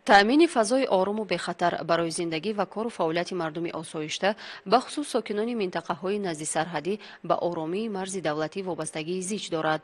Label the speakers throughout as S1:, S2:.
S1: таъмини фазои орому бехатар барои зиндагӣ ва кору фаъолияти мардуми осоишта бахусус сокинони минтақаҳои назди сарҳадӣ ба оромии марзи давлатӣ вобастагии зич дорад.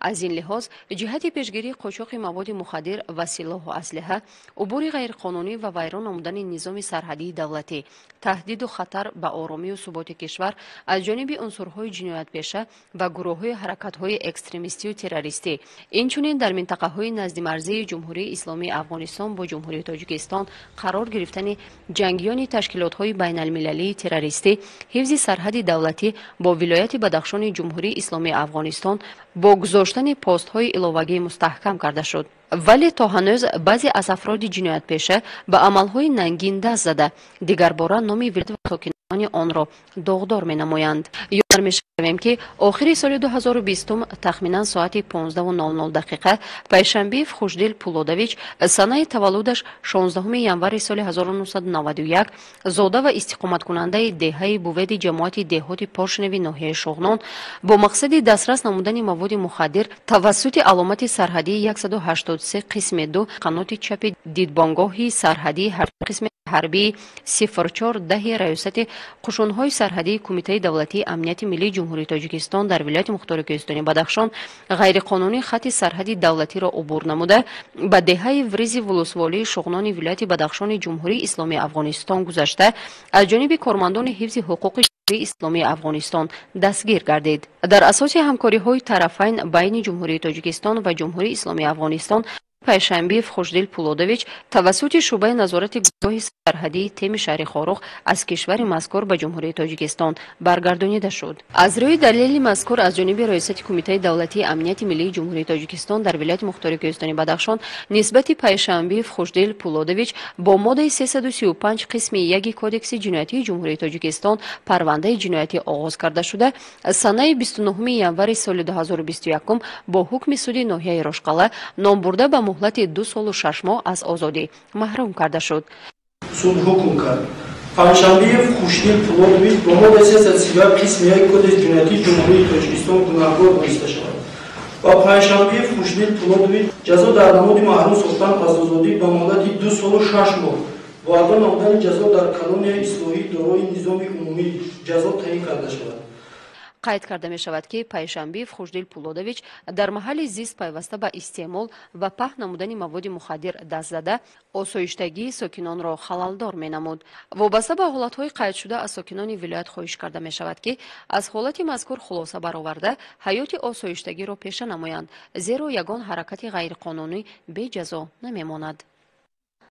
S1: аз ин лиҳоз ҷиҳати пешгирии қочоқи маводи мухаддир ва силоҳу аслиҳа, убури ғайриқонунӣ ва вайрон намудани низоми сарҳадии давлатӣ, таҳдиду хатар ба оромию суботи кишвар аз ҷониби унсурҳои ҷиноятпеша ва гурӯҳҳои ҳаракатҳои экстремистию террористӣ, инчунин дар минтақаҳои наздимарзии ҷумҳурии исломии афғонистон бо ҷумҳурии тоҷикистон қарор гирифтани ҷангиёни ташкилотҳои байналмилалии террористӣ, ҳифзи сарҳади давлатӣ бо вилояти Бадахшони ҷумҳурии исломии афғонистон бо гузоштани постҳои иловагӣ мустаҳкам карда шуд. вале то ҳанӯз баъзе аз афроди ҷиноятпеша ба амалҳои нангин даст зада, дигарбора номи вилоят ва сокинони онро догдор менамоянд. ёдор мешавем ки охири соли 2020 тахминан соати 15:00 пайшанбии Хушдил Пулодович, санаи таваллудаш 16 январи соли 1991, зода ва истиқоматкунандаи деҳаи буведи ҷамоати деҳоти Поршневи ноҳияи Шоҳнон, бо мақсади дастрас намудани маводи мухаддир тавассути аломати сарҳадии 183 қисми 2 қаноти чапи дидбонгоҳи сарҳадии қисми ҳарбии 0410 раёсати қушунҳои сарҳадии Кумитаи давлатии амнияти миллии ҷумҳурии Тоҷикистон дар вилояти Мухтори Кӯҳистони Бадахшон ғайриқонунӣ хатти сарҳади давлатиро убур намуда ба деҳаи Вризи вулусволии Шуғнони вилояти Бадахшони ҷумҳурии исломии Афғонистон гузашта аз ҷониби кормандони ҳифзи ҳуқуқи исломии Афғонистон дастгир гардид. дар асоси ҳамкориҳои тарафайн байни ҷумҳурии Тоҷикистон ва ҷумҳурии исломии Афғонистон пайшанбӣ Хушдил Пулодович тавассути шӯъбаи назорати гурӯҳи сарҳадии теми шаҳри Хорух аз кишвари мазкур ба ҷумҳурии Тоҷикистон баргардонида шуд. аз рӯи далели мазкур аз ҷониби раёсати Кумитаи давлатии амнияти миллии ҷумҳурии Тоҷикистон дар вилояти Мухтори Кӯҳистони Бадахшон нисбати пайшанбӣ Хушдил Пулодович бо моддаи 335 қисми 1 кодекси ҷиноятии ҷумҳурии Тоҷикистон парвандаи ҷиноятӣ оғоз карда шуда, санаи 29 январи соли 2021 бо ҳукми суди ноҳияи Рошқала ном бурда ба муҳлати 2 солу 6 моҳ аз озодӣ маҳрум карда шуд.
S2: суд ҳукм кард панҷшанбеев Хушдил Пулодович бо моддаи 335 қисми 1 кодекс ҷиноятии ҷумҳурии Тоҷикистон гунаҳкор дониста шавад ва панҷшанбеев Хушдил Пулодович ҷазо дар намуди маҳрум сохтан аз озодӣ ба муддати 2 солу 6 моҳ бо эълон намудани ҷазо дар колонияи ислоҳӣ дорои низоми умумӣ ҷазо таъин карда шавад.
S1: қайд карда мешавад ки пайшанбиев Хушдил Пулодович дар маҳалли зист пайваста ба истеъмол ва паҳн намудани маводи мухаддир даст зада осоиштагии сокинонро халалдор менамуд. вобаста ба ҳолатҳои қайдшуда аз сокинони вилоят хоҳиш карда мешавад ки аз ҳолати мазкур хулоса бароварда ҳаёти осоиштагиро пеша намоянд, зеро ягон ҳаракати ғайриқонунӣ беҷазо намемонад.